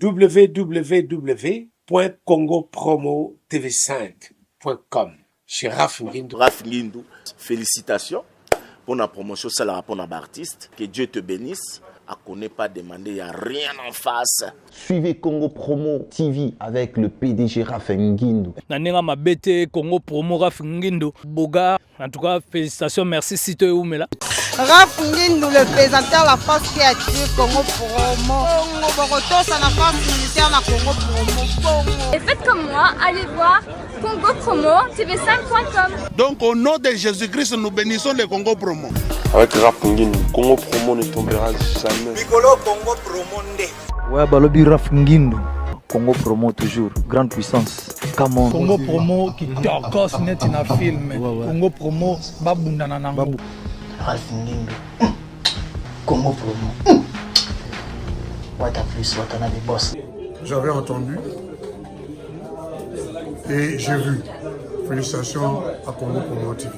www.congopromotv5.com. Chez Raf Ngindou. Raf Ngindou, félicitations pour la promotion, c'est la rapport à artiste. Que Dieu te bénisse. À connaît pas demander, il n'y a rien en face. Suivez Congo Promo TV avec le PDG Raf Ngindou. Nanenga Mabete, Congo Promo Raf Ngindou. Boga, en tout cas, félicitations, merci Sito et Oumela. Raf Ngindou, le présentateur de la force créative Congo Promo. Congo Boroto, c'est la force militaire de Congo Promo. Et faites comme moi, allez voir Congo Promo, tv5.com. Donc au nom de Jésus-Christ, nous bénissons le Congo Promo. Avec Raf Ngindou, Congo Promo ne tombera jamais. Piccolo Congo Promo nde. Ouais, Balobi Raf Ngindou. Congo Promo toujours, grande puissance. Come on. Congo Promo qui torcos net in a film. Congo Promo, babundana nango. Raf Ngindou. Congo Promo. What a plus, what a des boss. J'avais entendu et j'ai vu. Félicitations à Congo Promo TV.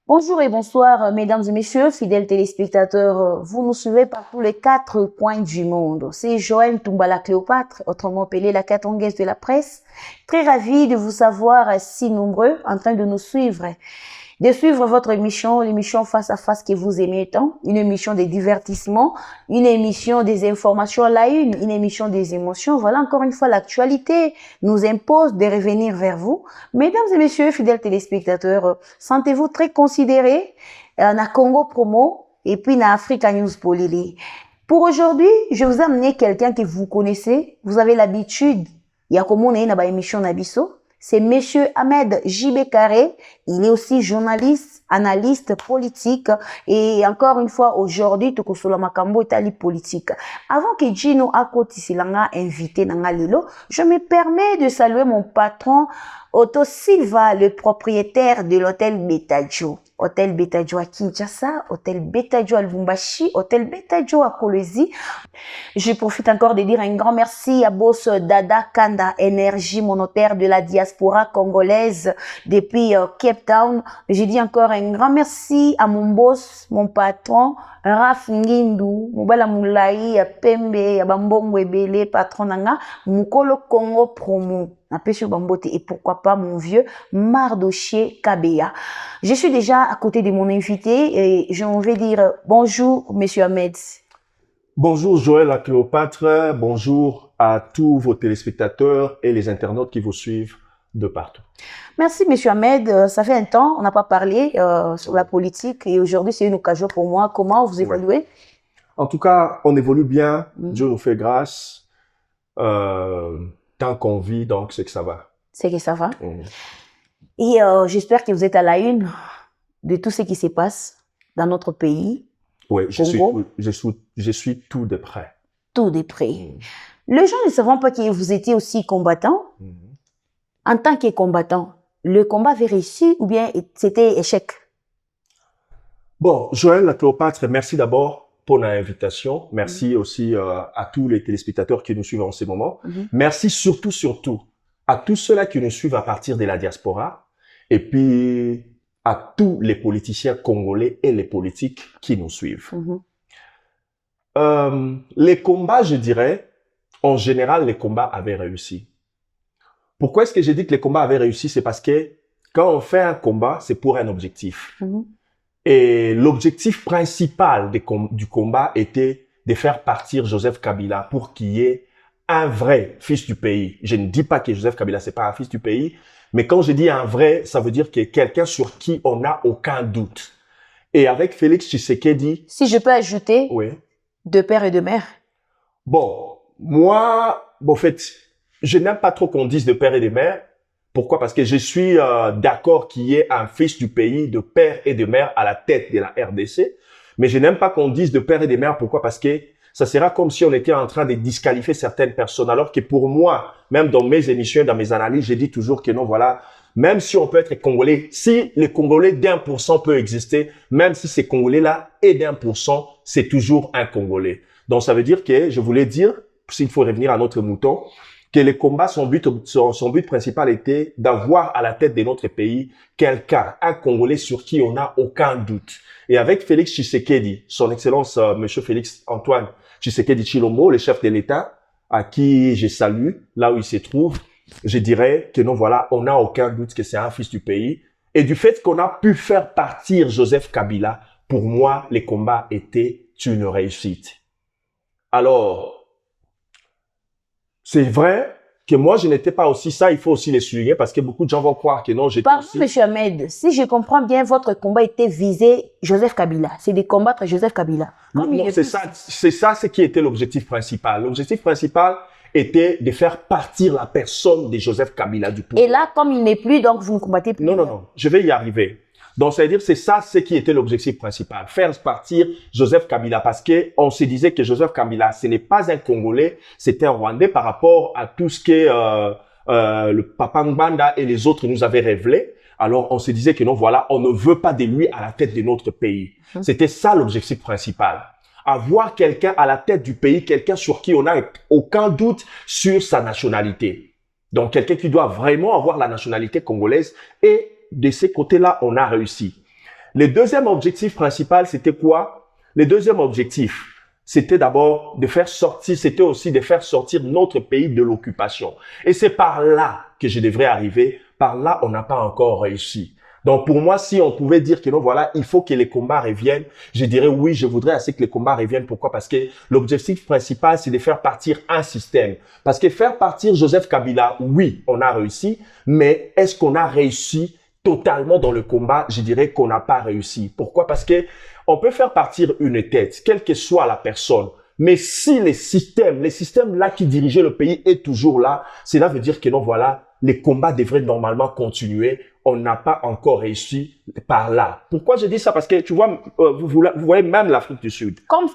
Bonjour et bonsoir, mesdames et messieurs, fidèles téléspectateurs. Vous nous suivez par tous les 4 coins du monde. C'est Joël Toumbala Cléopâtre, autrement appelée la catongaise de la presse. Très ravie de vous savoir si nombreux en train de nous suivre. De suivre votre émission, l'émission Face à Face que vous aimez tant, une émission de divertissement, une émission des informations à la une émission des émotions. Voilà encore une fois l'actualité nous impose de revenir vers vous. Mesdames et messieurs, fidèles téléspectateurs, sentez-vous très considérés na Congo Promo et puis na Africa News Polili. Pour aujourd'hui, je vous ai amené quelqu'un que vous connaissez, vous avez l'habitude, il y a comme on est na émission Nabiso. C'est Monsieur Ahmed J.B. Carré. Il est aussi journaliste, analyste politique et encore une fois aujourd'hui tokosola makambo itali politique. Avant que Gino Akotisilanga invité nanga lelo, je me permets de saluer mon patron Otto Silva, le propriétaire de l'hôtel Betajo. Hôtel Betajo à Kinshasa, Hôtel Betajo à Lubumbashi, Hôtel Betajo à Kolwezi. Je profite encore de dire un grand merci à boss Dada Kanda, énergie monétaire de la diaspora congolaise depuis Cape Town. Je dis encore un grand merci à mon boss, mon patron, Raf Ngindou, Mobala Moulaï, Pembe, Bambongo Ebele, patron nanga, Mukolo Congo Promo. Et pourquoi pas mon vieux Mardoché Kabea. Je suis déjà à côté de mon invité et je vais dire bonjour Monsieur Ahmed. Bonjour Joël à Cléopâtre, bonjour à tous vos téléspectateurs et les internautes qui vous suivent de partout. Merci Monsieur Ahmed, ça fait un temps, on n'a pas parlé sur la politique et aujourd'hui c'est une occasion pour moi. Comment vous évoluez? En tout cas, on évolue bien, Dieu nous fait grâce. Tant qu'on vit, donc c'est que ça va. C'est que ça va. Et j'espère que vous êtes à la une de tout ce qui se passe dans notre pays. Oui, je suis tout de près. Tout de près. Les gens ne savent pas que vous étiez aussi combattant. En tant que combattant, le combat avait réussi ou bien c'était échec? Bon, Joël la Cléopâtre, merci d'abord pour l'invitation. Merci aussi à tous les téléspectateurs qui nous suivent en ce moment. Merci surtout à tous ceux-là qui nous suivent à partir de la diaspora et puis à tous les politiciens congolais et les politiques qui nous suivent. Les combats, je dirais, en général, les combats avaient réussi. Pourquoi est-ce que j'ai dit que les combats avaient réussi? C'est parce que quand on fait un combat, c'est pour un objectif. Et l'objectif principal du combat était de faire partir Joseph Kabila pour qu'il y ait un vrai fils du pays. Je ne dis pas que Joseph Kabila, c'est pas un fils du pays, mais quand je dis un vrai, ça veut dire que quelqu'un sur qui on n'a aucun doute. Et avec Félix Tshisekedi... Si je peux ajouter, oui. De père et de mère. Bon, moi, en fait, je n'aime pas trop qu'on dise de père et de mère. Pourquoi? Parce que je suis d'accord qu'il y ait un fils du pays, de père et de mère à la tête de la RDC. Mais je n'aime pas qu'on dise de père et de mère. Pourquoi? Parce que ça sera comme si on était en train de disqualifier certaines personnes. Alors que pour moi, même dans mes émissions, dans mes analyses, j'ai dit toujours que non, voilà, même si on peut être Congolais, si les Congolais d'1% peut exister, même si ces Congolais-là est d'1%, c'est toujours un Congolais. Donc ça veut dire que, je voulais dire, s'il faut revenir à notre mouton, que les combats, son but principal était d'avoir à la tête de notre pays quelqu'un, un Congolais sur qui on n'a aucun doute. Et avec Félix Tshisekedi, son Excellence, Monsieur Félix Antoine Tshisekedi Tshilombo, le chef de l'État, à qui je salue, là où il se trouve, je dirais que non, voilà, on n'a aucun doute que c'est un fils du pays. Et du fait qu'on a pu faire partir Joseph Kabila, pour moi, les combats étaient une réussite. Alors, c'est vrai que moi, je n'étais pas aussi ça, il faut aussi les souligner parce que beaucoup de gens vont croire que non, j'étais Pardon, aussi... Monsieur Ahmed, si je comprends bien, votre combat était visé Joseph Kabila. C'est de combattre Joseph Kabila. Non, c'est ça ce qui était l'objectif principal. L'objectif principal était de faire partir la personne de Joseph Kabila du pouvoir. Et là, comme il n'est plus, donc vous ne combattez plus. Non, je vais y arriver. Donc, ça veut dire, c'est ça ce qui était l'objectif principal. Faire partir Joseph Kabila parce que on se disait que Joseph Kabila, ce n'est pas un Congolais, c'était un Rwandais par rapport à tout ce que le Papa Ngbanda et les autres nous avaient révélé. Alors, on se disait que non, voilà, on ne veut pas de lui à la tête de notre pays. C'était ça l'objectif principal. Avoir quelqu'un à la tête du pays, quelqu'un sur qui on n'a aucun doute sur sa nationalité. Donc, quelqu'un qui doit vraiment avoir la nationalité congolaise et de ces côtés-là, on a réussi. Le deuxième objectif principal, c'était quoi? Le deuxième objectif, c'était d'abord de faire sortir, c'était aussi de faire sortir notre pays de l'occupation. Et c'est par là que je devrais arriver. Par là, on n'a pas encore réussi. Donc, pour moi, si on pouvait dire que non, voilà, il faut que les combats reviennent, je dirais oui, je voudrais assez que les combats reviennent. Pourquoi? Parce que l'objectif principal, c'est de faire partir un système. Parce que faire partir Joseph Kabila, oui, on a réussi, mais est-ce qu'on a réussi totalement dans le combat? Je dirais qu'on n'a pas réussi. Pourquoi? Parce que on peut faire partir une tête, quelle que soit la personne. Mais si les systèmes là qui dirigeaient le pays est toujours là, cela veut dire que non, voilà, les combats devraient normalement continuer. On n'a pas encore réussi par là. Pourquoi je dis ça? Parce que tu vois, vous voyez même l'Afrique du Sud. Comme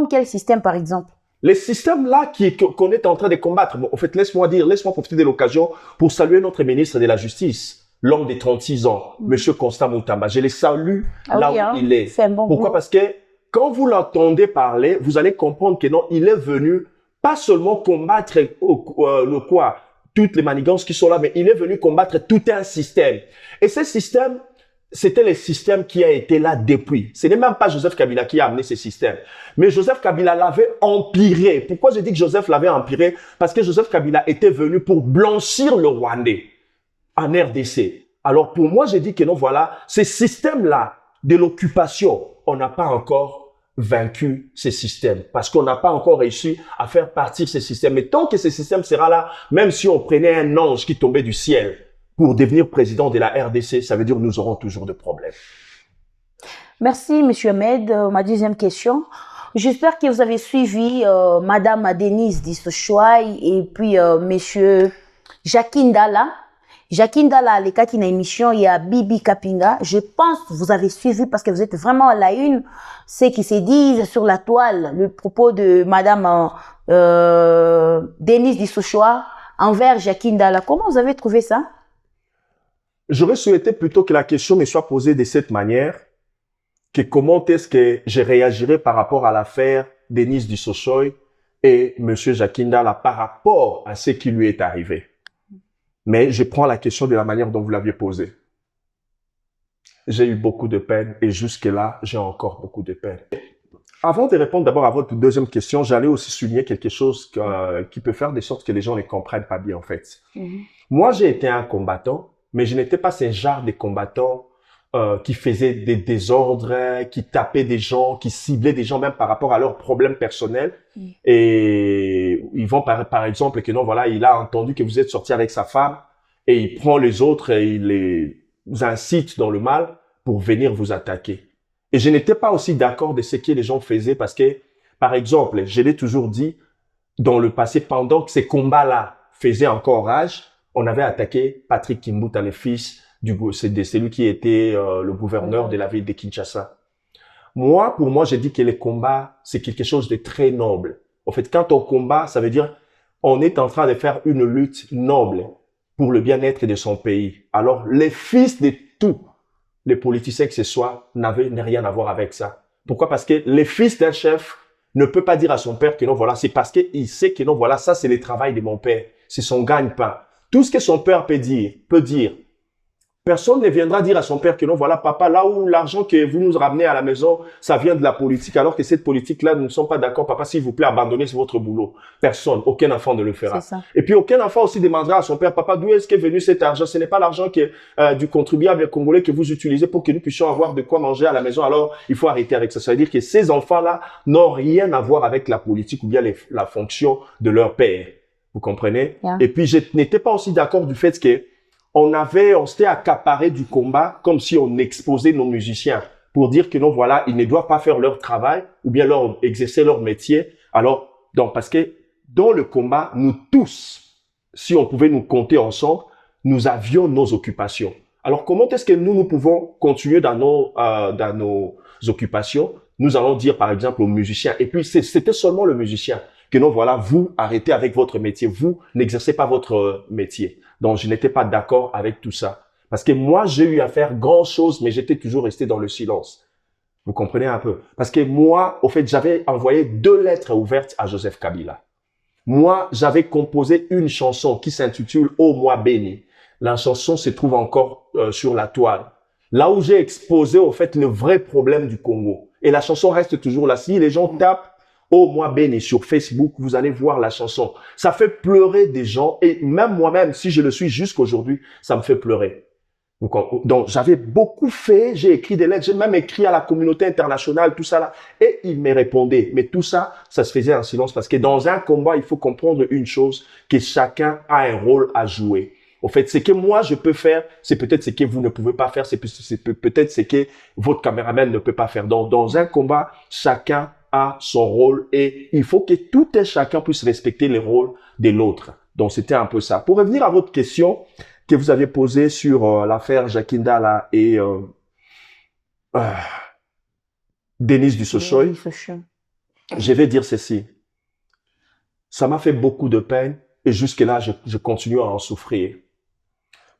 quel système par exemple? Les systèmes là qu'on est en train de combattre. Bon, en fait, laisse-moi profiter de l'occasion pour saluer notre ministre de la Justice. L'homme de 36 ans, Monsieur Constant Moutamba. Je le salue là où il est. Pourquoi? Parce que quand vous l'entendez parler, vous allez comprendre que non, il est venu pas seulement combattre toutes les manigances qui sont là, mais il est venu combattre tout un système. Et ce système, c'était le système qui a été là depuis. Ce n'est même pas Joseph Kabila qui a amené ce système. Mais Joseph Kabila l'avait empiré. Pourquoi je dis que Joseph l'avait empiré? Parce que Joseph Kabila était venu pour blanchir le Rwandais en RDC. Alors pour moi, j'ai dit que non, voilà, ce système-là de l'occupation, on n'a pas encore vaincu ces systèmes parce qu'on n'a pas encore réussi à faire partir ces systèmes. Mais tant que ce système sera là, même si on prenait un ange qui tombait du ciel pour devenir président de la RDC, ça veut dire que nous aurons toujours des problèmes. Merci, Monsieur Ahmed. Ma deuxième question. J'espère que vous avez suivi Madame Denise Dissoshoy et puis Monsieur Jacquin Dala. Jacquin Dala, les cas qui n'a émission, il y a Bibi Kapinga. Je pense que vous avez suivi parce que vous êtes vraiment à la une. Ce qui se dit sur la toile, le propos de Madame Denise Dissoshoy envers Jacquin Dala. Comment vous avez trouvé ça? J'aurais souhaité plutôt que la question me soit posée de cette manière, que comment est-ce que je réagirais par rapport à l'affaire Denise Dissoshoy et Monsieur Jacquin Dala par rapport à ce qui lui est arrivé. Mais je prends la question de la manière dont vous l'aviez posée. J'ai eu beaucoup de peine et jusque-là, j'ai encore beaucoup de peine. Avant de répondre d'abord à votre deuxième question, j'allais aussi souligner quelque chose qui peut faire de sorte que les gens ne comprennent pas bien en fait. Moi, j'ai été un combattant, mais je n'étais pas ce genre de combattant qui faisait des désordres, qui tapait des gens, qui ciblait des gens même par rapport à leurs problèmes personnels. Et ils vont par exemple que non, voilà, il a entendu que vous êtes sorti avec sa femme et il prend les autres et il les incite dans le mal pour venir vous attaquer. Et je n'étais pas aussi d'accord de ce que les gens faisaient parce que, par exemple, je l'ai toujours dit, dans le passé, pendant que ces combats-là faisaient encore rage, on avait attaqué Patrick Kimbuta, le fils de celui qui était le gouverneur de la ville de Kinshasa. Moi, pour moi, j'ai dit que les combats, c'est quelque chose de très noble. En fait, quand on combat, ça veut dire on est en train de faire une lutte noble pour le bien-être de son pays. Alors, les fils de tous les politiciens que ce soit n'avaient rien à voir avec ça. Pourquoi? Parce que les fils d'un chef ne peut pas dire à son père que non, voilà, c'est parce qu'il sait que non, voilà, ça c'est le travail de mon père. C'est son gagne-pain. Tout ce que son père peut dire. Personne ne viendra dire à son père que non, voilà, papa, là où l'argent que vous nous ramenez à la maison, ça vient de la politique, alors que cette politique-là, nous ne sommes pas d'accord. Papa, s'il vous plaît, abandonnez votre boulot. Personne, aucun enfant ne le fera. Et puis, aucun enfant aussi demandera à son père, papa, d'où est-ce qu'est venu cet argent? Ce n'est pas l'argent du contribuable congolais que vous utilisez pour que nous puissions avoir de quoi manger à la maison. Alors, il faut arrêter avec ça. Ça veut dire que ces enfants-là n'ont rien à voir avec la politique ou bien la fonction de leur père. Vous comprenez? Yeah. Et puis, je n'étais pas aussi d'accord du fait que on s'était accaparé du combat comme si on exposait nos musiciens pour dire que non, voilà, ils ne doivent pas faire leur travail ou bien exercer leur métier. Alors, donc, parce que dans le combat, nous tous, si on pouvait nous compter ensemble, nous avions nos occupations. Alors, comment est-ce que nous pouvons continuer dans nos occupations? Nous allons dire, par exemple, aux musiciens, et puis c'était seulement le musicien, que non, voilà, vous arrêtez avec votre métier, vous n'exercez pas votre métier. Donc, je n'étais pas d'accord avec tout ça. Parce que moi, j'ai eu à faire grand chose, mais j'étais toujours resté dans le silence. Vous comprenez un peu? Parce que moi, au fait, j'avais envoyé 2 lettres ouvertes à Joseph Kabila. Moi, j'avais composé une chanson qui s'intitule « Ô moi béni ». La chanson se trouve encore sur la toile. Là où j'ai exposé, au fait, le vrai problème du Congo. Et la chanson reste toujours là. Si les gens tapent Oh, moi béni sur Facebook, vous allez voir la chanson. Ça fait pleurer des gens et même moi-même, si je le suis jusqu'aujourd'hui, ça me fait pleurer. Donc, j'avais beaucoup fait, j'ai écrit des lettres, j'ai même écrit à la communauté internationale, tout ça là, et ils me répondaient. Mais tout ça, ça se faisait en silence parce que dans un combat, il faut comprendre une chose, que chacun a un rôle à jouer. Au fait, ce que moi je peux faire, c'est peut-être ce que vous ne pouvez pas faire, c'est peut-être ce que votre caméraman ne peut pas faire. Donc, dans un combat, chacun a son rôle et il faut que tout et chacun puisse respecter le rôle de l'autre. Donc, c'était un peu ça. Pour revenir à votre question que vous avez posée sur l'affaire Jacques Ndala et Denis Dussochoy, je vais dire ceci. Ça m'a fait beaucoup de peine et jusque-là, je continue à en souffrir.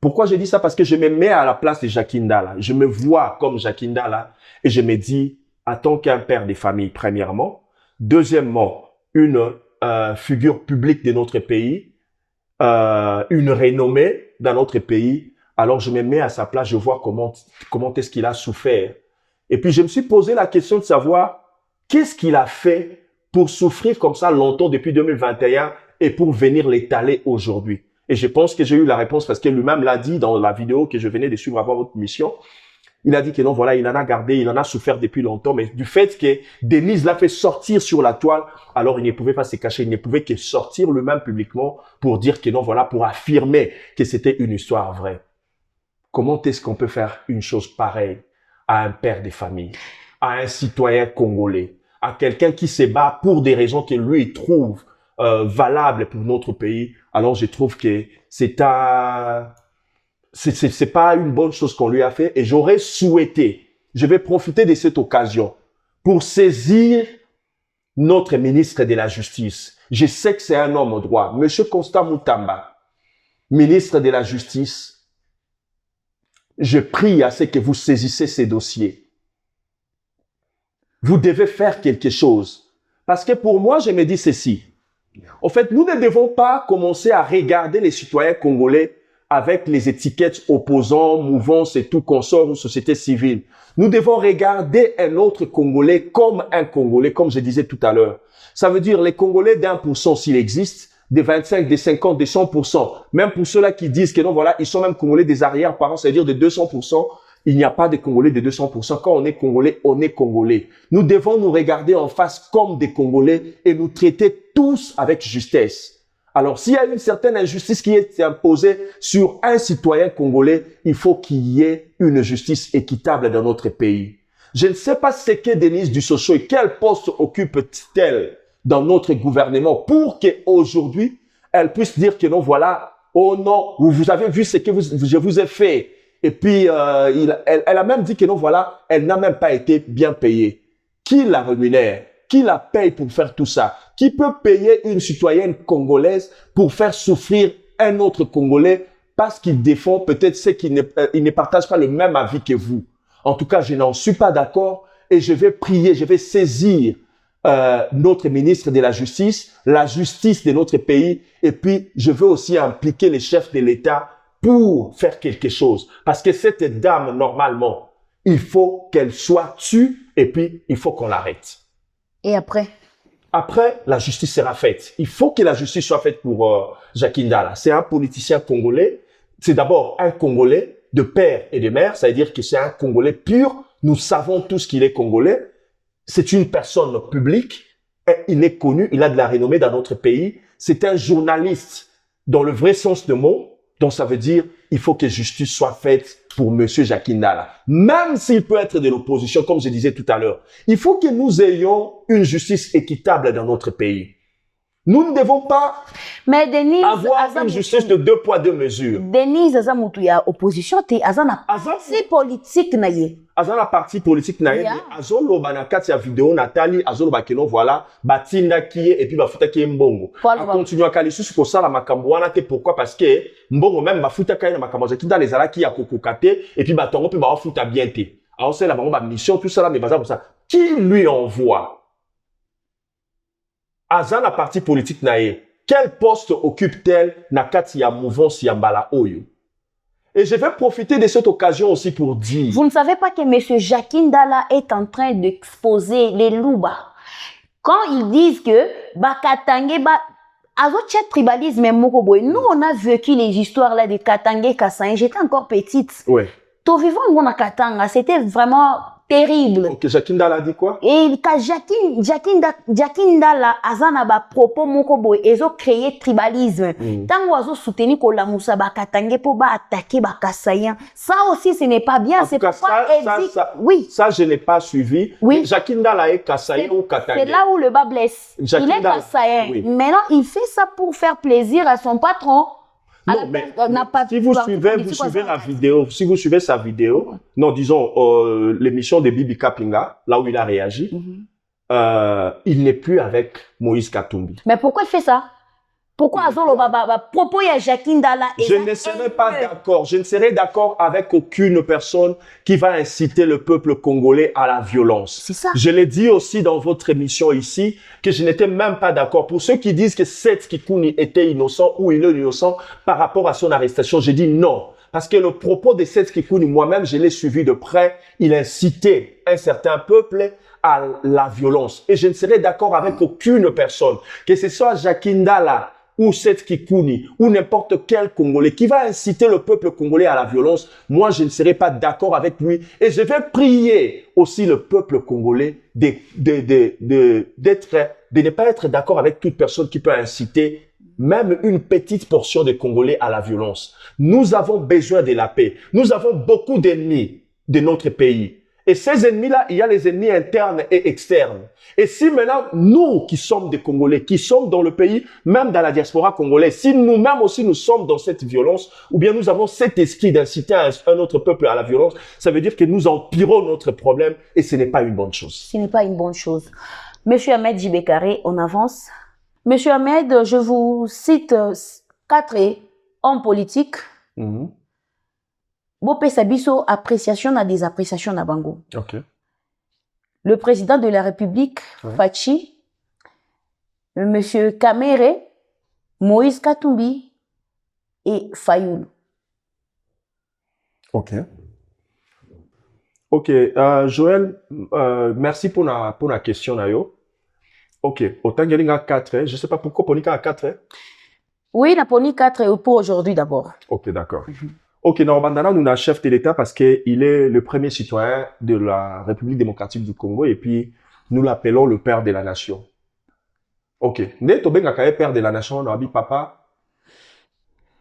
Pourquoi je dis ça? Parce que je me mets à la place de Jacques Ndala. Je me vois comme Jacques Ndala et je me dis, en tant qu'un père de famille, premièrement. Deuxièmement, une figure publique de notre pays, une renommée dans notre pays. Alors, je me mets à sa place, je vois comment est-ce qu'il a souffert. Et puis, je me suis posé la question de savoir qu'est-ce qu'il a fait pour souffrir comme ça longtemps depuis 2021 et pour venir l'étaler aujourd'hui. Et je pense que j'ai eu la réponse parce que lui-même l'a dit dans la vidéo que je venais de suivre avant votre mission. Il a dit que non, voilà, il en a gardé, il en a souffert depuis longtemps, mais du fait que Denise l'a fait sortir sur la toile, alors il ne pouvait pas se cacher, il ne pouvait que sortir lui-même publiquement pour dire que non, voilà, pour affirmer que c'était une histoire vraie. Comment est-ce qu'on peut faire une chose pareille à un père de famille, à un citoyen congolais, à quelqu'un qui se bat pour des raisons que lui il trouve valables pour notre pays? Alors je trouve que c'est pas une bonne chose qu'on lui a fait et j'aurais souhaité, je vais profiter de cette occasion pour saisir notre ministre de la Justice. Je sais que c'est un homme au droit. Monsieur Constant Moutamba, ministre de la Justice, je prie à ce que vous saisissez ces dossiers. Vous devez faire quelque chose. Parce que pour moi, je me dis ceci. En fait, nous ne devons pas commencer à regarder les citoyens congolais avec les étiquettes opposants, mouvance et tout consort ou société civile. Nous devons regarder un autre Congolais, comme je disais tout à l'heure. Ça veut dire les Congolais d'1% s'il existe, des 25, des 50, des 100%. Même pour ceux-là qui disent que non, voilà, ils sont même Congolais des arrière-parents, c'est-à-dire de 200%. Il n'y a pas de Congolais de 200%. Quand on est Congolais, on est Congolais. Nous devons nous regarder en face comme des Congolais et nous traiter tous avec justesse. Alors, s'il y a une certaine injustice qui est imposée sur un citoyen congolais, il faut qu'il y ait une justice équitable dans notre pays. Je ne sais pas ce qu'est Denise Dussochoy, quel poste occupe-t-elle dans notre gouvernement pour qu'aujourd'hui, elle puisse dire que non, voilà, oh non, vous avez vu ce que je vous ai fait. Et puis, elle a même dit que non, voilà, elle n'a même pas été bien payée. Qui la rémunère? Qui la paye pour faire tout ça? Qui peut payer une citoyenne congolaise pour faire souffrir un autre Congolais parce qu'il défend peut-être ceux qui ne partagent pas le même avis que vous? En tout cas, je n'en suis pas d'accord et je vais prier, je vais saisir notre ministre de la justice de notre pays, et puis je veux aussi impliquer les chefs de l'État pour faire quelque chose. Parce que cette dame, normalement, il faut qu'elle soit tue, et puis il faut qu'on l'arrête. Et après? Après, la justice sera faite. Il faut que la justice soit faite pour Jacques Ndala. C'est un politicien congolais. C'est d'abord un Congolais de père et de mère. Ça veut dire que c'est un Congolais pur. Nous savons tous qu'il est Congolais. C'est une personne publique. Il est connu. Il a de la renommée dans notre pays. C'est un journaliste dans le vrai sens du mot. Donc, ça veut dire il faut que justice soit faite pour Monsieur Jacques Ndala. Même s'il peut être de l'opposition, comme je disais tout à l'heure. Il faut que nous ayons une justice équitable dans notre pays. Nous ne devons pas avoir une justice de 2 poids 2 mesures. Denise Azamutuya opposition te azana parti politique na ye. Azana parti politique na ye. Azolo banakati ya vidéo Nathalie azolo bakeno voilà batinda kiye et puis bafuta kiye mbongo. A continuer à kalisusu ko sala makambo wana te pourquoi parce que mbongo même bafuta kaye na makambo za kinda les alaki ya kokokate et puis batongo pe bafuta bien te. Alors c'est la bango ba mission tout ça là mais baza comme ça. Qui lui envoie? Azana parti politique nae, quel poste occupe-t-elle na kati ya mouvance ya mbala oyo? Et je vais profiter de cette occasion aussi pour dire... Vous ne savez pas que M. Jacques Ndala est en train d'exposer les louba. Quand ils disent que Bakatangue, Azotchet tribalisme Mokoboy, nous on a vécu les histoires là de Katangé, Kassaï, j'étais encore petite. Ouais. Ton vivant, on a Katanga, c'était vraiment... terrible. Ok, Jacques Ndala dit quoi? Et quand Jacques Ndala azana ba propos moko boy ezo créer tribalisme. Tango azo soutenir ko la Moussa ba katange po ba attaquer ba Kassaïen. Ça aussi ce n'est pas bien, c'est pourquoi oui. Ça je n'ai pas suivi. Oui. Jacques Ndala est Kassaïen ou Katangé? C'est là où le bas blesse. Il est Kassaïen. Oui. Maintenant, il fait ça pour faire plaisir à son patron. Non, mais si vous suivez la vidéo, si vous suivez sa vidéo, non, disons, l'émission de Bibi Kapinga, là où il a réagi, il n'est plus avec Moïse Katumbi. Mais pourquoi il fait ça? Pourquoi Azolo Baba propos ya Jacques Ndala? Je ne serai pas d'accord. Je ne serai d'accord avec aucune personne qui va inciter le peuple congolais à la violence. C'est ça. Je l'ai dit aussi dans votre émission ici que je n'étais même pas d'accord. Pour ceux qui disent que Seth Kikouni était innocent ou il est innocent par rapport à son arrestation, j'ai dit non. Parce que le propos de Seth Kikouni, moi-même, je l'ai suivi de près. Il incitait un certain peuple à la violence. Et je ne serai d'accord avec aucune personne, que ce soit Jacques Ndala, ou Seth Kikouni, ou n'importe quel Congolais qui va inciter le peuple congolais à la violence, moi je ne serai pas d'accord avec lui. Et je vais prier aussi le peuple congolais de ne pas être d'accord avec toute personne qui peut inciter même une petite portion des Congolais à la violence. Nous avons besoin de la paix. Nous avons beaucoup d'ennemis de notre pays. Et ces ennemis-là, il y a les ennemis internes et externes. Et si maintenant, nous qui sommes des Congolais, qui sommes dans le pays, même dans la diaspora congolaise, si nous-mêmes aussi nous sommes dans cette violence, ou bien nous avons cet esprit d'inciter un autre peuple à la violence, ça veut dire que nous empirons notre problème et ce n'est pas une bonne chose. Ce n'est pas une bonne chose. Monsieur Ahmed Djibekare, on avance. Monsieur Ahmed, je vous cite 4 hommes politiques. Bopé Sabiso, appréciation à des appréciations à Bango. Okay. Le président de la République, Fachi, Monsieur Kamere, Moïse Katumbi et Fayoul. Ok. Ok, Joël, merci pour la question. Nayo. Ok, autant qu'il y a 4, je ne sais pas pourquoi on a 4. Oui, on a pris 4 pour aujourd'hui d'abord. Ok, d'accord. Ok, Normandana, nous avons un chef de l'État parce qu'il est le premier citoyen de la République démocratique du Congo et puis nous l'appelons le père de la nation. Ok. Né tobenga kaye père de la nation, on a dit papa.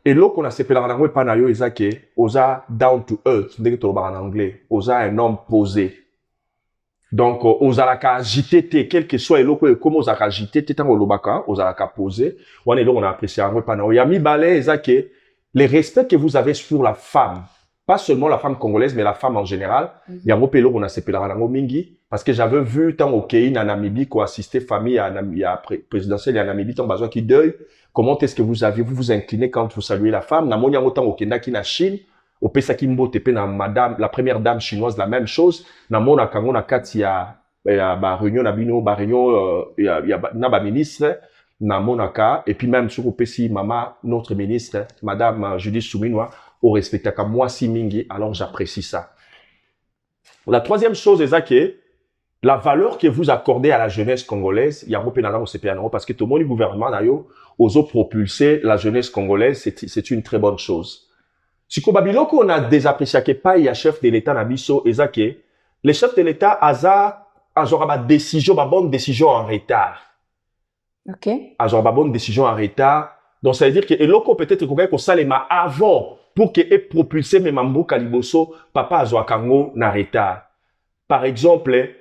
Et l'eau qu'on a s'appelé en anglais, panayo, ezake, osa down to earth, ndenge to en anglais, osa un homme posé. Donc, osa la ka agité, quel que soit l'eau, comme osa ka agité, tant au lobaka, osa la ka posé. On est là, on a apprécié en anglais, panayo. Yami balé, ezake, les respects que vous avez sur la femme, pas seulement la femme congolaise, mais la femme en général, il y a un peu on a s'appelé Ranango Mingi, parce que j'avais vu tant au Kenya, en Namibie, qu'on assistait famille à présidentielle et en Namibie, tant besoin qui deuil, comment est-ce que vous inclinez quand vous saluez la femme, na monia autant au Kenya qui na Chine, au Pesakimbo tepe na madame, la première dame chinoise, la même chose, na mona kango na katia ba réunion na bino ba réunion na ba ministre na monaka et puis même sur opesi mama notre ministre madame Judith Souminwa au respecte ka moi si mingi, alors j'apprécie ça. La troisième chose est que la valeur que vous accordez à la jeunesse congolaise, il y a un parce que tout le monde du gouvernement ose propulser la jeunesse congolaise, c'est une très bonne chose. Si Kobabiloko on a désapprécié que pas il y a chef de l'État nabiso et que les chefs de l'État aza ba décision, ba bonne décision en retard. OK. Ba bonne décision en retard. Donc ça veut dire que eloko peut-être qu'on salema avant pour que ait propulsé mes mambo kaliboso papa azoakango na retard. Par exemple,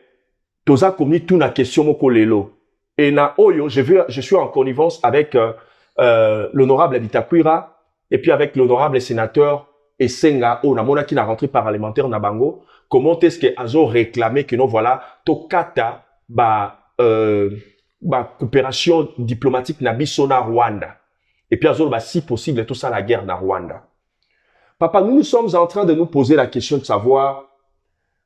toza commis tout na question moko lelo. Et na oyo, je suis en connivence avec l'honorable Bitakwira et puis avec l'honorable sénateur Essenga o na mona qui na rentrée parlementaire na bango. Comment est-ce que azo réclamé que non voilà tokata ba coopération diplomatique na biso na Rwanda. Et puis azo ba si possible tout ça la guerre na Rwanda. Papa, nous sommes en train de nous poser la question de savoir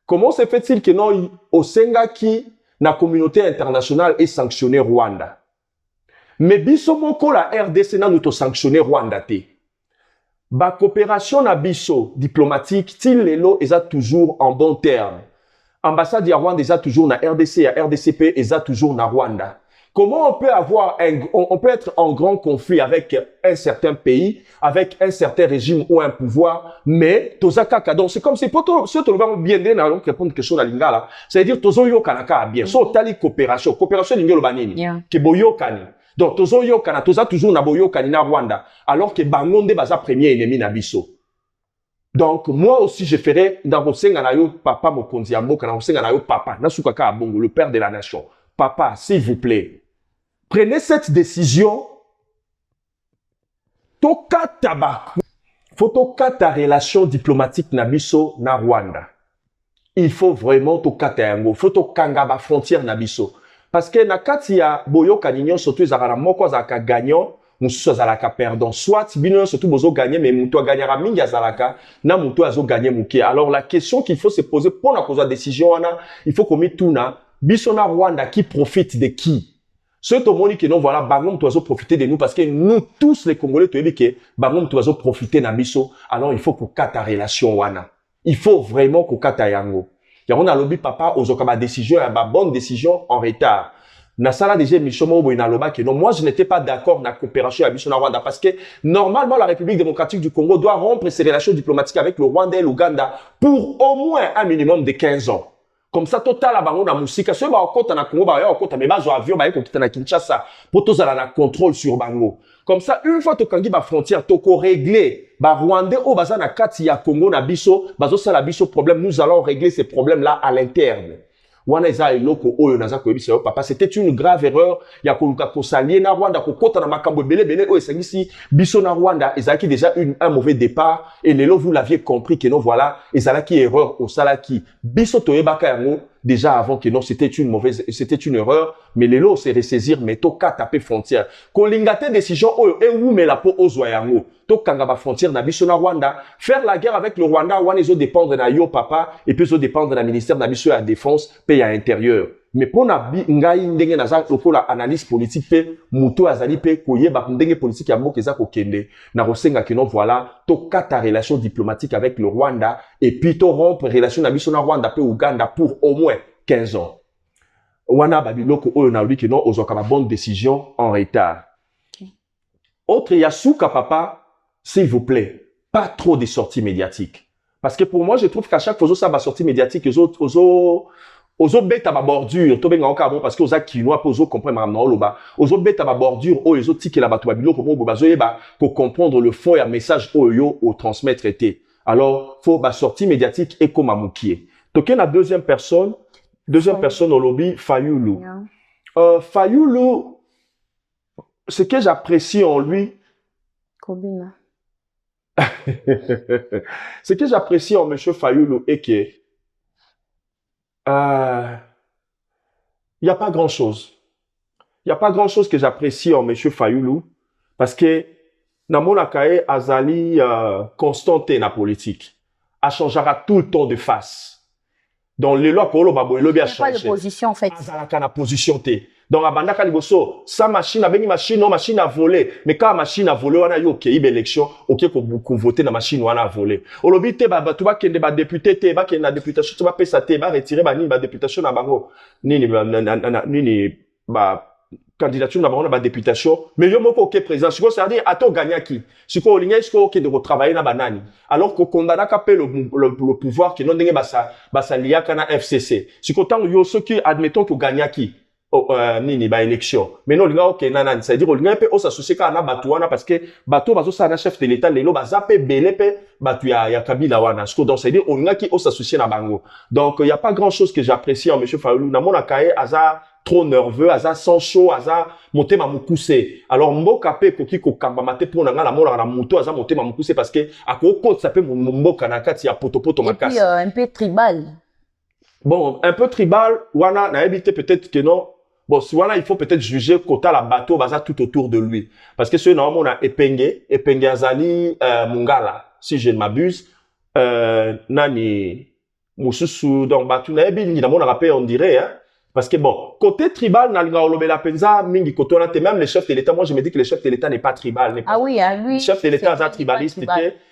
comment se fait-il que non au Senga qui la communauté internationale est sanctionné Rwanda. Mais biso moko la RDC na nous sanctionné Rwanda te. Ba coopération na biso diplomatique til lelo eza toujours en bon terme. Ambassade ya Rwanda eza toujours na RDC, ya RDCP eza toujours na Rwanda. Comment on peut on peut être en grand conflit avec un certain pays, avec un certain régime ou un pouvoir, mais tozaka donc c'est comme si pour tout le monde bien dit na donc répondre quelque chose à lingala, c'est-à-dire tozo yo kanaka bien. So tali coopération lingelo banini ke boyo kani. Donc tozo yo kana toza toujours na boyo kani na Rwanda alors que bangonde baza premier ennemi na biso. Donc moi aussi je ferai dans Rosenga na yo papa mokonzi ya mboka na Rosenga na yo papa na sukaka bongo le père de la nation. Papa, s'il vous plaît, prenez cette décision. Toka tabak. Faut toka ta relation diplomatique na biso na Rwanda. Il faut vraiment toka ta yango. Faut toka ngaba frontière na biso. Parce que na kati ya boyo kaninyo surtout ezara moko zaka gagnant, mususu azalaka perdant. Soit bino surtout bozo gagner mais muto gagnera mingi azalaka na muto azo gagner muke. Alors la question qu'il faut se poser pour la cause de décision ana, il faut qu'on mette tout na biso na Rwanda qui profite de qui? Ceux qui ont dit que non, voilà, Bangom doit profiter de nous parce que nous tous les Congolais, tu as dit que Bangom doit profiter de biso. Alors il faut qu'on ait ta relation wana. Il faut vraiment qu'on ait ta yango. Et on a lobby papa aux okaba décision, à ma bonne décision en retard. Na sala déjà Michomo ou inaloba que non, moi je n'étais pas d'accord na coopération à biso na Rwanda parce que normalement la République démocratique du Congo doit rompre ses relations diplomatiques avec le Rwanda et l'Ouganda pour au moins un minimum de 15 ans. Comme ça, total la bango na musika. Ceux ba okota na Congo ba ya okota mais ba zo avion ba ekota na Kinshasa pour tous ala na contrôle sur bango. Comme ça, une fois to kangi ba frontière to ko régler ba Rwandais o baza na kati ya Congo na biso, bazo sala biso problème, nous allons régler ces problèmes là à l'interne. Wana eza eloko oyo naza ko yebisa yo papa, c'était une grave erreur ya koluka ko salier na Rwanda ko kota na makambo belé oyo esangisi biso na Rwanda ezaki déjà un mauvais départ et lelo vous l'aviez compris que non voilà ezalaki erreur au salaki biso toyebaka yango déjà avant que non c'était une erreur mais lelo c'est ressaisir mais to ka taper frontière ko lingate décision oyo e wu mela po ozwa yango to kanga ba frontière na biso na Rwanda faire la guerre avec le Rwanda wana ezo dépendre na yo papa et puis ezo dépendre na ministère na biso ya défense pays à intérieur mais pour na ngai ndenge na za lokola analyse politique pe muto azali pe koyeba ndenge politique ya mboka eza kokende na rosenga que non voilà to kata relation diplomatique avec le Rwanda et puis to rompre relation na biso na Rwanda pe Uganda pour au moins 15 ans wana babiloko oyo na lui que non ozoka ba bonne décision en retard. Okay. Autre yasuka papa, s'il vous plaît, pas trop de sorties médiatiques parce que pour moi je trouve qu'à chaque fois ça va sortie médiatique ozo beta ba bordure to benga encore bon parce que oza kinois pozo comprendre na oloba ozo beta ba bordure o ezo tikela bato babilo ko bo bazo yeba ko comprendre le fond et un message oyo au transmettre été. Alors faut ba sortie médiatique et comme amukie toke na deuxième personne au lobby Fayulu. Fayulu, ce que j'apprécie en lui Kobina. Ce que j'apprécie en monsieur Fayulu est que il y a pas grand-chose. Il y a pas grand-chose que j'apprécie en monsieur Fayulu parce que namona kae azali constante na politique. A changera tout le temps de face. Dans les lois que l'on a Il n'y a changé. pas de position en fait. Azalaka na position te. Donc abandaka liboso, sa machine a bengi machine, non machine a volé. Mais quand la machine a volé, on a eu OK élection, OK qu'on voter na machine on a volé. Olobi te ba tu ba kende ba député te ba kende na députation, tu ba pesa te ba retirer ba ni ba députation na bango. Nini ba candidature na bango na ba députation. Mais yo moko OK président, c'est quoi ça veut dire ato gagner qui? C'est quoi olinga est-ce OK de travailler na banani? Alors que condamna kapé le pouvoir qui non ndenge basa liaka na FCC. C'est quoi tant yo ceux qui admettons que gagner qui? Nini ba élection mais non linga OK nana ça veut dire linga pe o s'associer ka na batu wana parce que bato bazo sa na chef de l'état lelo baza pe belé pe batu ya Kabila wana donc ça veut dire linga ki o s'associer na bango donc il y a pas grand chose que j'apprécie en monsieur Fayulu na mona kae aza trop nerveux aza sans chaud aza motema mukuse alors mboka pe koki ko kamba mate pour na ngala mona na muto aza motema mukuse parce que akoko ça pe mboka na kati ya potopoto makasi et puis un peu tribal bon un peu tribal wana na éviter peut-être que non. Bon, si voilà, il faut peut-être juger Kota la bateau basa tout autour de lui. Parce que ce normalement on a Epenge Azali Mungala, si je ne m'abuse, Nani Moussousou, donc Batu Naebi, ni on a rappelé, on dirait, hein. Parce que bon, côté tribal, Nalga Olobela Penza, Mingi Kotonate, même les chefs de l'État, moi je me dis que le chef de l'État n'est pas tribal. Ah oui, hein, lui. Le chef de l'État est tribaliste.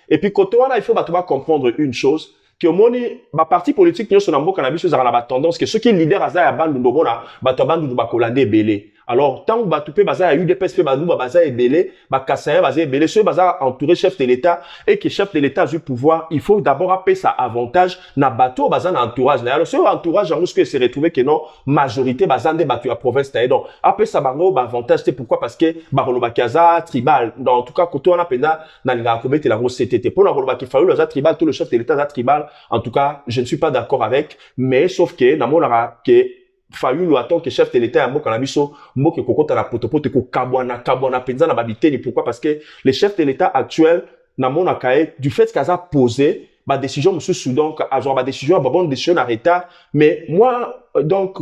Et puis côté il faut comprendre une chose. Que moni ba parti politique nyo sonambo cannabis sur la tendance que ceux qui leader aza ya bandu ndobona bato bandu ba kolande belé alors tant ba tupé baza ya UDPS pe bandu ba baza ebelé ba kassayen baza ebelé ceux baza entouré chef de l'état et que chef de l'état a du pouvoir il faut d'abord appeler ça avantage na bato baza na entourage na alors ce entourage en que se retrouver que non majorité baza ndé bato ya province ta donc appeler ça bango ba avantage c'est pourquoi parce que ba roloba kaza tribal dans en tout cas koto on appelle na linga ko mettre la grosse CTT pour na roloba ki faulu za tribal tout le chef de l'état za tribal. En tout cas, je ne suis pas d'accord avec, mais sauf que, namonara, que, Fayulu attend que chef de l'État a mboka na biso, mboka kokota na potopoto ko kabwana penza na babiteni. Pourquoi? Parce que les chefs de l'État actuels, namona kae, du fait qu'ils ont posé, ma décision, monsieur Soudan, avoir ma décision, ma bonne décision arrêtée, mais moi, donc,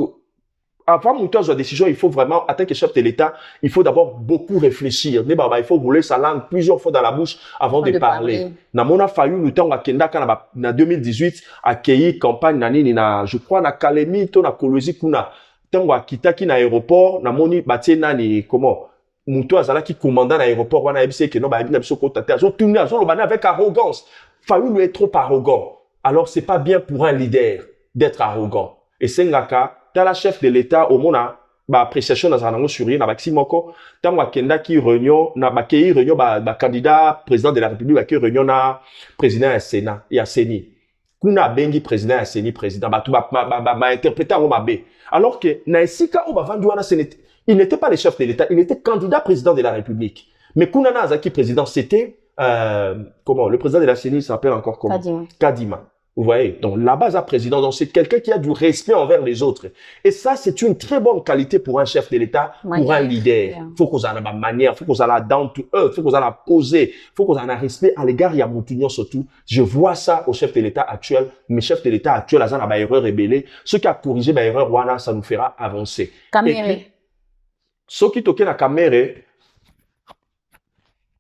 avant mon temps de décision, il faut vraiment, en tant que chef de l'État, il faut d'abord beaucoup réfléchir. Il faut rouler sa langue plusieurs fois dans la bouche avant de parler. Namona Fayulu le temps à Kenda na 2018 accueilli campagne nani na je crois na Kalemi to na Kolwezi kuna tango akitaki na aéroport namoni batie nani comment muto azala ki commandant na aéroport wana ebise que non ba bina biso ko tata azo tourner azo lobana avec arrogance. Fayulu est trop arrogant. Alors c'est pas bien pour un leader d'être arrogant. Et Sengaka la chef de l'État au mona ba appréciation dans un sur na maximoko tango akenda ki réunion na ba kei réunion ba candidat président de la République ba ki réunion na président du Sénat ya Seni kuna bengi président ya Seni président ba interpréter en mabe alors que na esika o ba vandu wana il n'était pas le chef de l'État il était candidat président de la République mais kuna na azaki président c'était comment le président de la Seni s'appelle encore comment Kadima. Vous voyez, donc la base à président, donc c'est quelqu'un qui a du respect envers les autres. Et ça, c'est une très bonne qualité pour un chef de l'État, pour un leader. Faut qu'on ait la manière, faut qu'on ait la down to earth, faut qu'on ait la poser, faut qu'on ait un respect à l'égard de Moutounion surtout. Je vois ça au chef de l'État actuel. Mes chefs de l'État actuels, ils ont une erreur rébellée. Ce qui a corrigé une erreur, voilà, ça nous fera avancer. Caméré. Ce qui toque na Caméré,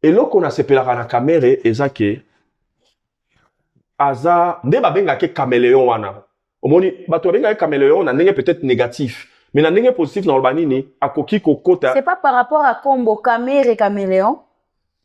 et là qu'on a séparé la Caméré, et ça que aza nde babenga ke caméléon wana omoni bato benga ke caméléon na ndenge peut-être négatif mais na ndenge positif na olbanini akoki kokota c'est pas par rapport à Kombo Caméré caméléon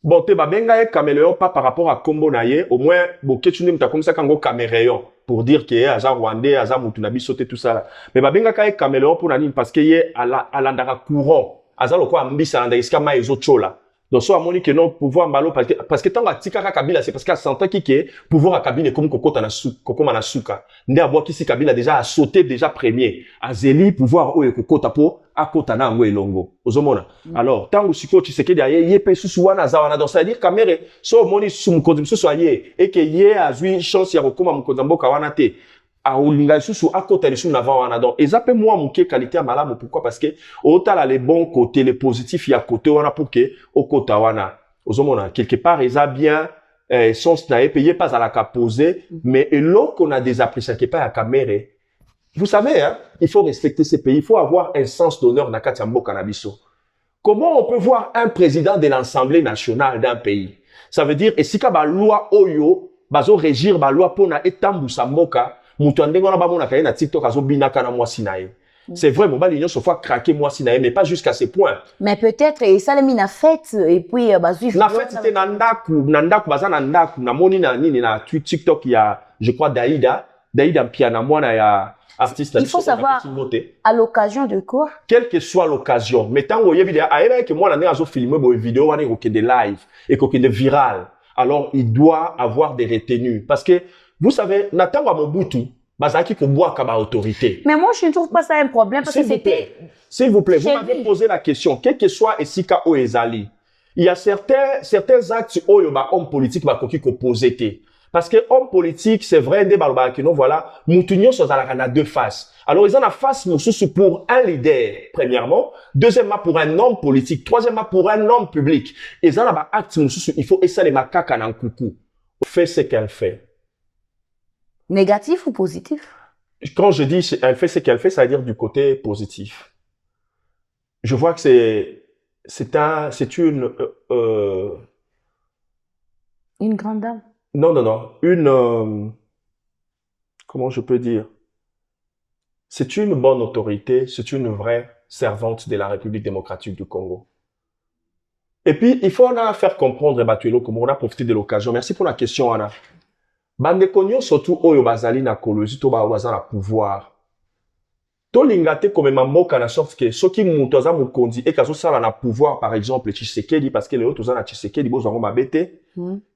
bon te babenga ke caméléon pas par rapport à Kombo na ye au moins boketu ndem ta comme ça kango caméléon pour dire que aza rwandais aza mutu na biso te tout ça là mais babenga ke caméléon pour nani parce que ye alandaka courant aza lokwa mbisa alanda iska ma ezochola. Donc, soit amoni que non pouvoir mbalo parce que tant que tika Kabila c'est parce qu'à sentant qui est pouvoir à Kabila comme kokota na kokoma na suka. Nde abo ki si Kabila déjà a sauté déjà premier. Azeli pouvoir o kokota po akota na ngo elongo. Ozomona. Alors, tant que siko Tshisekedi aye yepe susu wana zawana donc ça veut dire Kamere so moni sum kondim susu aye et que ye azui chance ya kokoma mkonzambo kawana te. A olinga susu akota les sous n'avant wana donc ezape moi muke qualité à malamu pourquoi parce que otala les bons côtés les positifs ya côté wana pour que au kota wana ozomona quelque part eza bien sens na payé pas à la caposer mais là qu'on a des appréciations pas à Caméré vous savez hein il faut respecter ces pays il faut avoir un sens d'honneur na kati ya mboka na biso comment on peut voir un président de l'Assemblée nationale d'un pays ça veut dire esika ba loi oyo bazo régir ba loi pona etambusa mboka mutu andenge wana bamona kaye na TikTok azo binaka na mwasi na ye. C'est vrai, mobile union se fois craquer moi si mais pas jusqu'à ce point. Mais peut-être et ça les mis na fête et puis bazui. Na fête c'était nandaku baza nandaku na moni na nini na TikTok il y a je crois Daïda piana mwana ya artiste. Il faut savoir à l'occasion de quoi. Quelle que soit l'occasion, mais tant que yebi a que moi na azo filmer bo vidéo wana ko de live et ko de viral. Alors il doit avoir des retenues parce que vous savez natanga Mobutu bazaki ko boire comme autorité. Mais moi je ne trouve pas ça un problème parce que c'était. S'il vous plaît, vous m'avez posé la question, quel que soit Esika ou Ezali, il y a certains actes où il y a homme politique qui ko posé. Parce que homme politique, c'est vrai, voilà, moutunyo sont à deux faces. Alors, ils ont la face pour un leader, premièrement. Deuxièmement, pour un homme politique. Troisièmement, pour un homme public. Ils ont la acte, il faut essayer les macaques en coucou. Fait ce qu'elle fait. Négatif ou positif? Quand je dis elle fait ce qu'elle fait, ça veut dire du côté positif. Je vois que c'est une grande dame. Non, comment je peux dire? C'est une bonne autorité, c'est une vraie servante de la République démocratique du Congo. Et puis, il faut faire comprendre, Batuelo, comment on a profité de l'occasion. Merci pour la question, Anna. Bande konyo surtout oyo bazali na kolozi to ba baza na pouvoir. To lingate comme mamboka na sorte que soki muto aza mukonzi et kazo sala na pouvoir par exemple Tshisekedi parce que les autres za na Tshisekedi bozo ngo mabete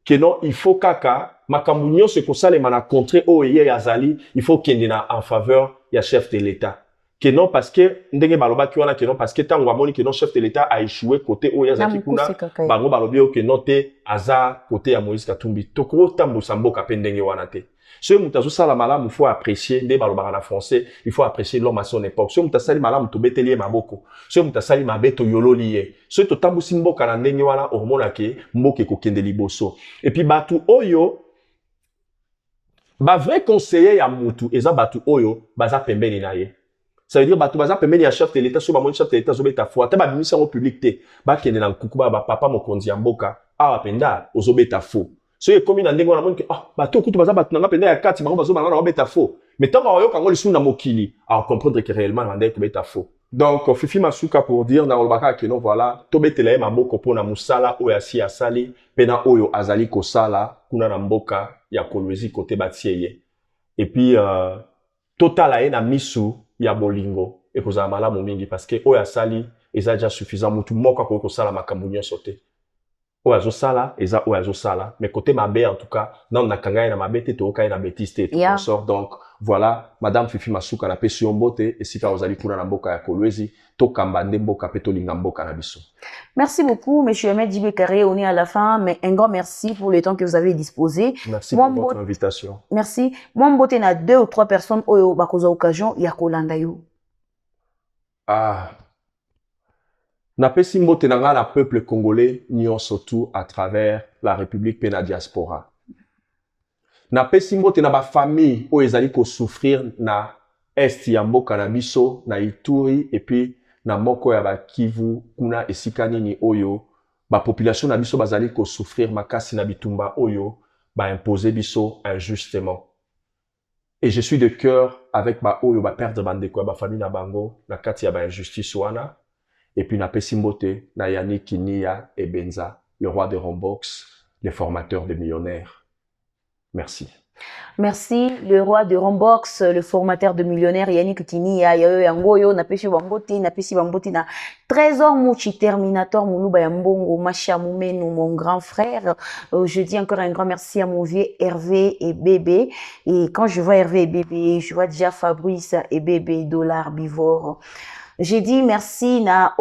que non il faut kaka makambu nyonso ko sala na contre oyo yazali il faut kende na en faveur ya chef de l'état. Que non parce que ndenge baloba ki wana que non parce que tango amoni que non chef de l'état a échoué côté oyo yazaki kuna bango balobi que non te aza côté ya Moïse Katumbi toko tambo samboka pe ndenge wana te. Ce mutazo sala malamu faut apprécier nde baloba na français il faut apprécier l'homme à son époque. Ce mutasali malamu to betelie maboko. Ce mutasali mabeto yololiye. Ce to tambo simboka na ndenge wana hormona ke mboke ko kende liboso. Et puis batu oyo ba vrai conseiller ya mutu eza batu oyo baza pembeni na ye. Ça veut dire batu baza pembeni ya chef de l'état so ba mon chef de l'état zo beta fo ata ba bimisa au public te ba kende na nkuku ba papa mokonzi ya mboka awa penda ozo beta fo. So ye komi na ndenge wana moni ke batu kutu baza batu na penda ya kati bango bazo bana na beta fo. Mais tant ba yo kango lisu na mokili à comprendre que réellement na ndenge beta fo. Donc Fifi Masuka pour dire na olbaka que non voilà to betela ma moko pona musala oyo asi asali pena oyo azali ko sala kuna na mboka ya Kolwezi côté batieye. Et puis total na misu ya bolingo et kozala malamu mingi parce que oyo asali eza déjà suffisant mutu moko ko sala makambu nyonso te oyo azo sala eza oyo azo sala mais côté mabe en tout cas non na kanga na mabe te to kai na bêtise te tout sort. Donc voilà madame Fifi Masuka na pesi mbote et sika ozali kuna na mboka ya Kolwezi to kambande mboka pe to linga mboka na biso. Merci beaucoup monsieur Ahmed Djibé Carré, on est à la fin mais un grand merci pour le temps que vous avez disposé. Merci pour votre invitation. Merci. Moi mbote na 2 ou 3 personnes oyo bakoza occasion ya kolanda yo. Na pesi mbote na nga na peuple congolais nyonso tout à travers la République pe na diaspora. Na pesi mbote na ba famille oyo ezali ko souffrir na est ya mboka na biso na Ituri et puis na moko ya ba Kivu kuna esika nini oyo ba population na biso bazali ko souffrir makasi na bitumba oyo ba imposer biso injustement. Et je suis de cœur avec ba oyo ba perdre bandeko ba famille na bango na kati ya ba injustice wana. Et puis na pesi mbote na Yannick Kinia et Benza, le roi de Rombox, les formateurs de millionnaires. Merci. Merci, le roi de Rombox, le formateur de millionnaires, Yannick Kinia, Yangoyo, Napesi Bamboti, na Trésor Mouchi, Terminator, Moulouba Yambongo, Macha Moumenu, mon grand frère. Je dis encore un grand merci à mon vieux Hervé et Bébé. Et quand je vois Hervé et Bébé, je vois déjà Fabrice et Bébé, Dollar, Bivor. J'ai dit merci à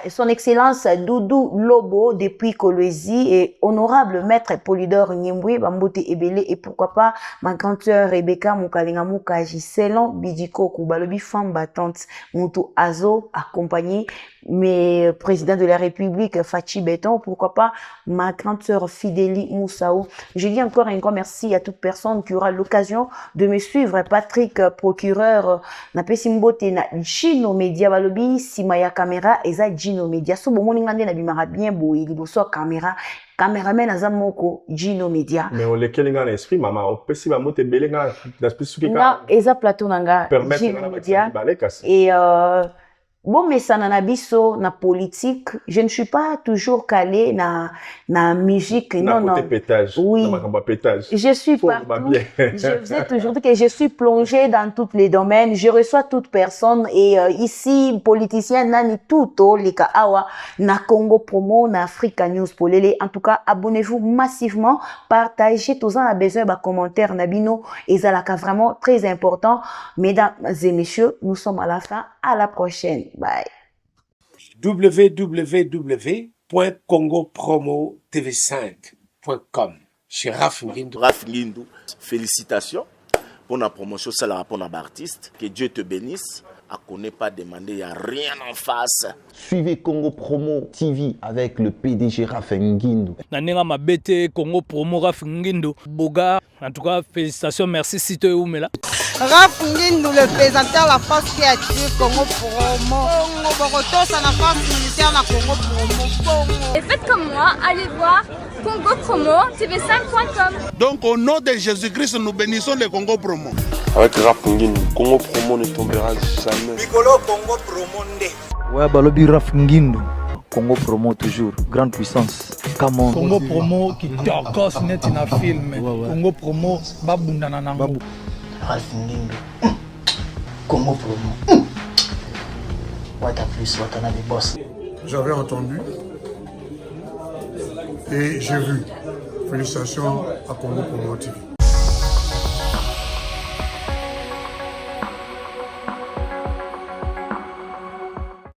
son excellence Doudou Lobo depuis Kolwezi et honorable maître Polydor Nyembwe, Bambote Ebele et pourquoi pas ma grande sœur Rebecca Mukalinga Mukaji, Selon Bidiko Kubalobi, femme battante, Moutou Azo, accompagné mes présidents de la République, Fachi Béton, pourquoi pas ma grande sœur Fidélie Moussaou. Je dis encore un grand merci à toute personne qui aura l'occasion de me suivre. Patrick, procureur, na Pesimbote, na Gino Media, Balobi, Simaya Caméra, Eza Gino Media. So, bon, on a bien beau, il y a caméra. Cameraman Azamoko, Gino Media. Mais on les quel dans l'esprit, maman. On peut si maman te belé dans l'esprit ce qui nga eza plateau nanga Gino Media. Et bon, mais ça n'a biso na politique. Je ne suis pas toujours calée na musique. Non, non. Pétage. Oui. Pétage. Je suis partout. Je faisais toujours dire que je suis plongée dans tous les domaines. Je reçois toute personne. Et ici, politicien, nani tout lika awa na Congo Promo, na Africa News Polele. En tout cas, abonnez-vous massivement. Partagez. Tous en a besoin de commentaires nabino. Et ça là vraiment très important. Mesdames et messieurs, nous sommes à la fin. À la prochaine. Bye. www.congopromotv5.com. Chez Raf Ngindu. Raf Ngindu, félicitations pour la promotion, ça la pour artiste. Que Dieu te bénisse. À connaît pas demander, il n'y a rien en face. Suivez Congo Promo TV avec le PDG Raf Ngindu. Nanenga mabete Congo Promo Raf Ngindu. Boga, en tout cas, félicitations, merci Sito Oumela. Raf Ngindu, le présentateur la force créative Congo Promo. Congo Boroto, ça la force militaire na Congo Promo. Et faites comme moi, allez voir Congo Promo TV5.com. Donc au nom de Jésus-Christ, nous bénissons le Congo Promo. Avec Raf Ngindu, Congo Promo ne tombera jamais. Piccolo Congo Promo nde. Ouais, balobi Raf Ngindu. Congo Promo toujours, grande puissance. Come on. Congo Promo qui torcos net na film. Congo Promo babundana nango. Raf Ngindu. Congo Promo. What a plus, what a des boss. J'avais entendu et j'ai vu. Félicitations à Congo Promo TV.